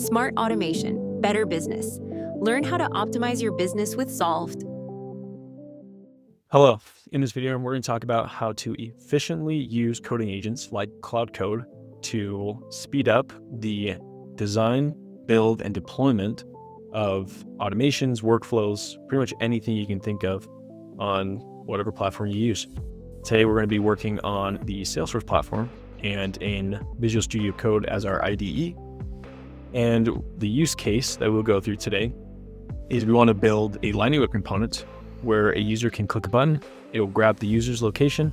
Smart automation, better business. Learn how to optimize your business with Solved. Hello. In this video, we're going to talk about how to efficiently use coding agents like Claude Code to speed up the design, build, and deployment of automations, workflows, pretty much anything you can think of on whatever platform you use. Today, we're going to be working on the Salesforce platform and in Visual Studio Code as our IDE. And the use case that we'll go through today is we want to build a Lightning Web component where a user can click a button, it'll grab the user's location,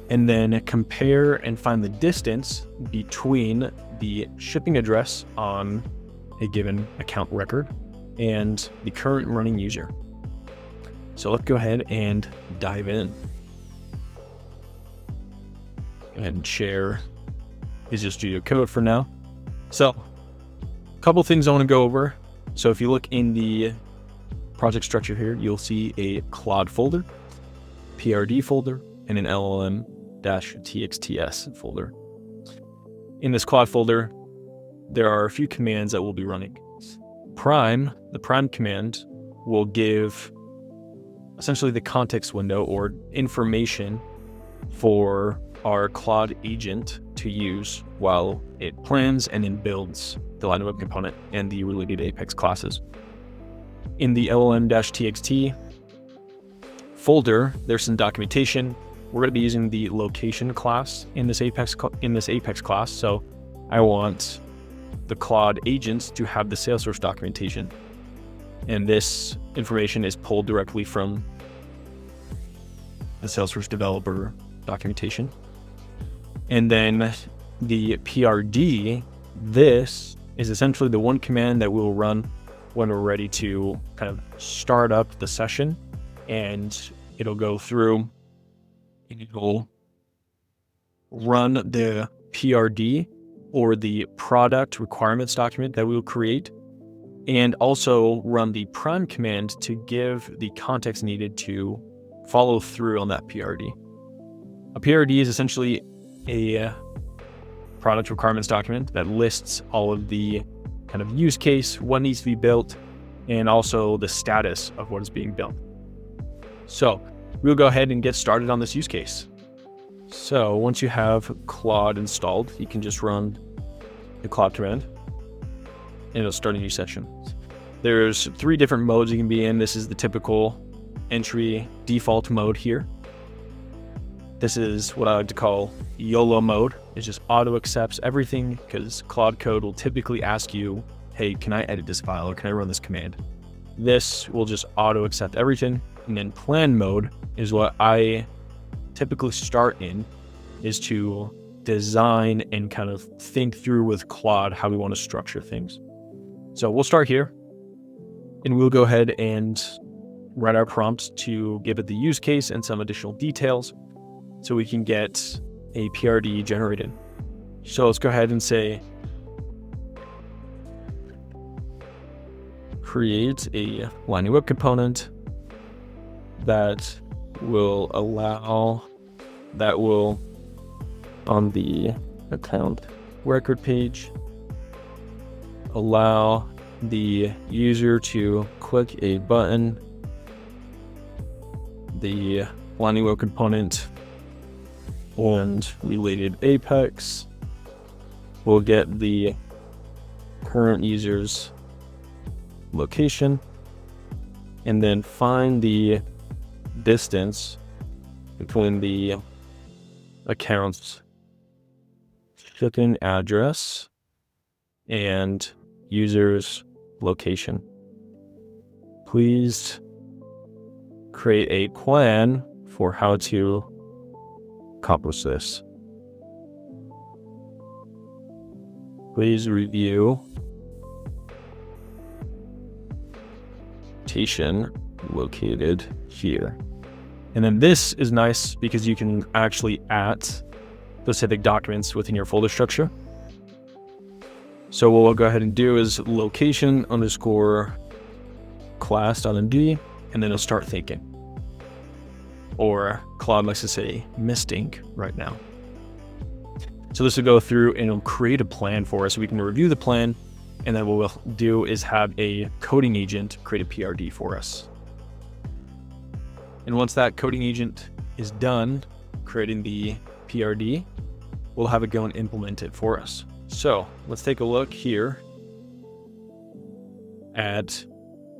and then compare and find the distance between the shipping address on a given account record and the current running user. So let's go ahead and dive in. Go ahead and share Visual Studio Code for now. So a couple things I want to go over. So if you look in the project structure here, you'll see a Claude folder, PRD folder, and an LLM-txts folder. In this Claude folder, there are a few commands that we'll be running. The prime command will give essentially the context window or information for our Claude agent to use while it plans and then builds the Lightning Web component and the related Apex classes. In the LLM-txt folder, there's some documentation. We're going to be using the location class in this Apex class. So I want the Claude agents to have the Salesforce documentation. And this information is pulled directly from the Salesforce developer documentation. And then the PRD, this is essentially the one command that we'll run when we're ready to kind of start up the session, and it'll go through and it'll run the PRD or the product requirements document that we'll create, and also run the prime command to give the context needed to follow through on that PRD. A PRD is essentially a product requirements document that lists all of the kind of use case, what needs to be built, and also the status of what is being built. So we'll go ahead and get started on this use case. So once you have Claude installed, you can just run the Claude command and it'll start a new session. There's 3 different modes you can be in. This is the typical entry default mode here. This is what I like to call YOLO mode. It just auto accepts everything because Claude Code will typically ask you, hey, can I edit this file or can I run this command? This will just auto accept everything. And then plan mode is what I typically start in, is to design and kind of think through with Claude how we want to structure things. So we'll start here and we'll go ahead and write our prompt to give it the use case and some additional details so we can get a PRD generated. So let's go ahead and say, create a Lightning Web component that will on the account record page, allow the user to click a button, the Lightning Web component and related Apex will get the current user's location and then find the distance between the account's shipping address and user's location. Please create a plan for how to accomplish this. Please review location located here. And then this is nice because you can actually add specific documents within your folder structure. So what we'll go ahead and do is location underscore class.md, and then it'll start thinking. Or Claude likes to say misting right now. So this will go through and it'll create a plan for us so we can review the plan And then what we'll do is have a coding agent create a PRD for us. And once that coding agent is done creating the PRD, we'll have it go and implement it for us. So let's take a look here at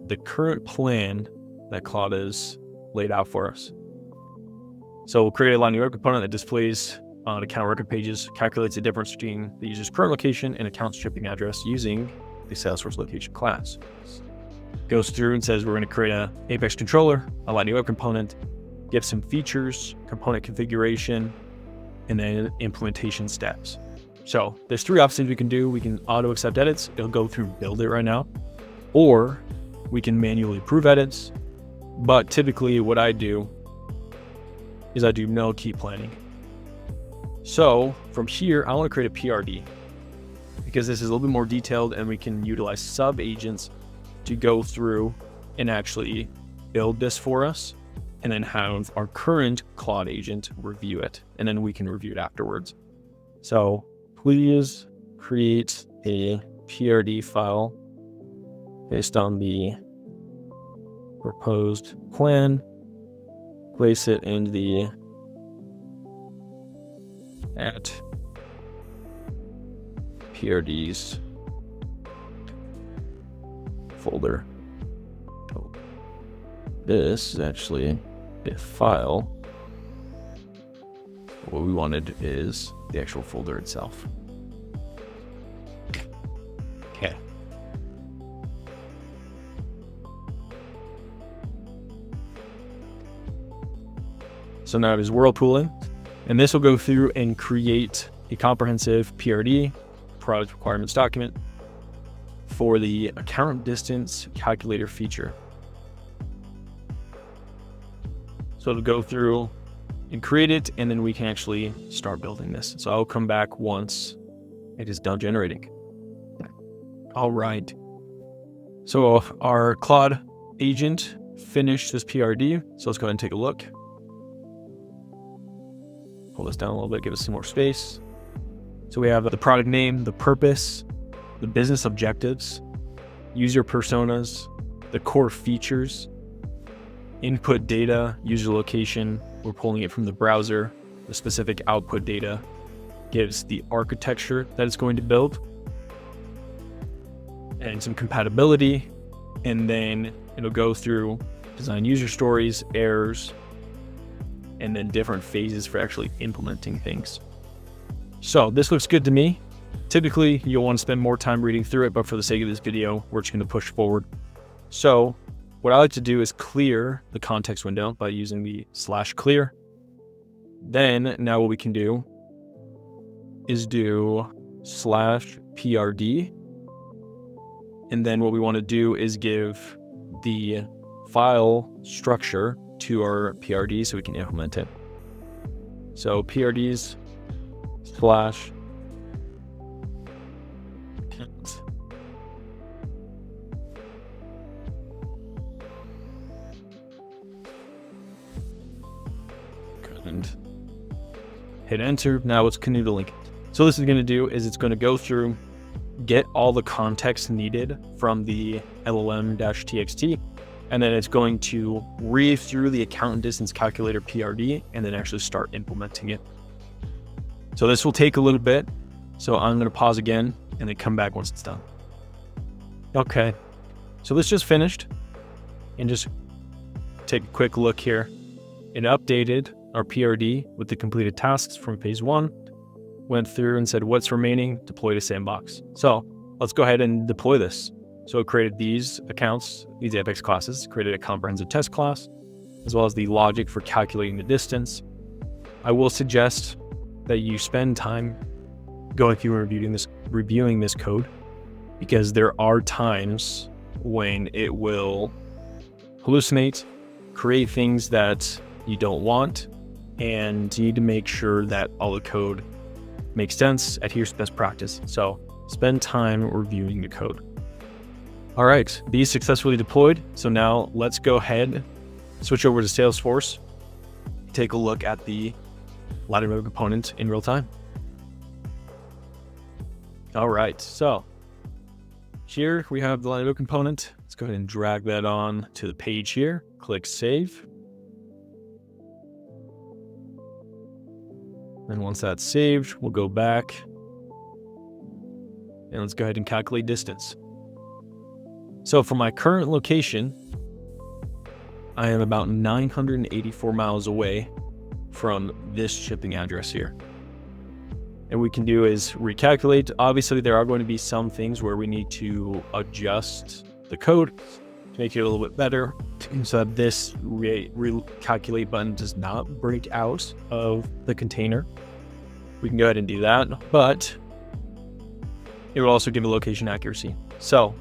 the current plan that Claude has laid out for us. So we'll create a Lightning Web component that displays on account record pages, calculates the difference between the user's current location and account shipping address using the Salesforce location class. Goes through and says we're going to create a Apex controller, a Lightning Web component, give some features, component configuration, and then implementation steps. So there's 3 options we can do. We can auto accept edits. It'll go through build it right now, or we can manually approve edits. But typically what I do is I do no key planning. So from here, I want to create a PRD because this is a little bit more detailed and we can utilize sub agents to go through and actually build this for us and then have our current Claude agent review it. And then we can review it afterwards. So please create a PRD file based on the proposed plan, place it in the at PRDs folder. Oh, this is actually a file. What we wanted is the actual folder itself. Okay. So now it is whirlpooling, and this will go through and create a comprehensive PRD, product requirements document, for the account distance calculator feature. So it'll go through and create it, and then we can actually start building this. So I'll come back once it is done generating. All right. So our Claude agent finished this PRD. So let's go ahead and take a look. Pull this down a little bit, give us some more space. So we have the product name, the purpose, the business objectives, user personas, the core features, input data, user location. We're pulling it from the browser. The specific output data gives the architecture that it's going to build and some compatibility. And then it'll go through design user stories, errors, and then different phases for actually implementing things. So this looks good to me. Typically, you'll want to spend more time reading through it, but for the sake of this video, we're just going to push forward. So what I like to do is clear the context window by using the /clear. Then now what we can do is do /PRD. And then what we want to do is give the file structure to our PRD so we can implement it. So PRDs / and hit enter. Now it's canoodling. So this is going to do is it's going to go through, get all the context needed from the LLM-txt, and then it's going to read through the account distance calculator PRD and then actually start implementing it. So this will take a little bit. So I'm going to pause again and then come back once it's done. Okay. So this just finished, and just take a quick look here. It updated our PRD with the completed tasks from phase 1, went through and said what's remaining, deploy to Sandbox. So let's go ahead and deploy this. So it created these accounts, these Apex classes, created a comprehensive test class, as well as the logic for calculating the distance. I will suggest that you spend time going through and reviewing this code, because there are times when it will hallucinate, create things that you don't want, and you need to make sure that all the code makes sense, adheres to best practice. So spend time reviewing the code. All right, these successfully deployed. So now let's go ahead, switch over to Salesforce, take a look at the Lightning Web component in real time. All right, so here we have the Lando component. Let's go ahead and drag that on to the page here. Click save. And once that's saved, we'll go back and let's go ahead and calculate distance. So for my current location, I am about 984 miles away from this shipping address here. And we can do is recalculate. Obviously, there are going to be some things where we need to adjust the code to make it a little bit better so that this recalculate button does not break out of the container. We can go ahead and do that, but it will also give a location accuracy. So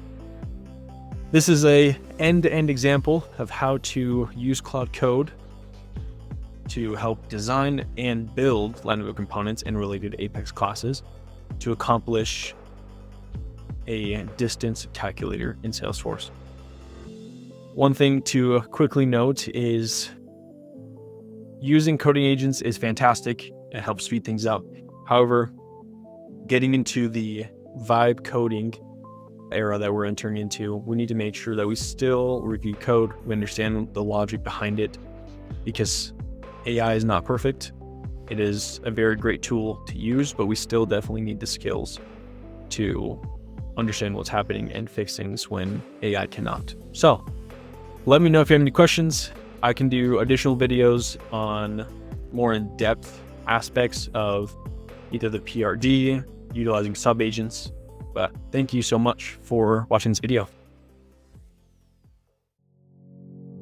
this is a end-to-end example of how to use Claude Code to help design and build Lando components and related Apex classes to accomplish a distance calculator in Salesforce. One thing to quickly note is using coding agents is fantastic. It helps speed things up. However, getting into the vibe coding era that we're entering into, we need to make sure that we still review code. We understand the logic behind it, because AI is not perfect. It is a very great tool to use, but we still definitely need the skills to understand what's happening and fix things when AI cannot. So let me know if you have any questions. I can do additional videos on more in-depth aspects of either the PRD, utilizing sub-agents, but thank you so much for watching this video.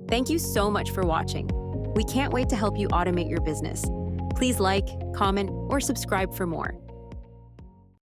Thank you so much for watching. We can't wait to help you automate your business. Please like, comment, or subscribe for more.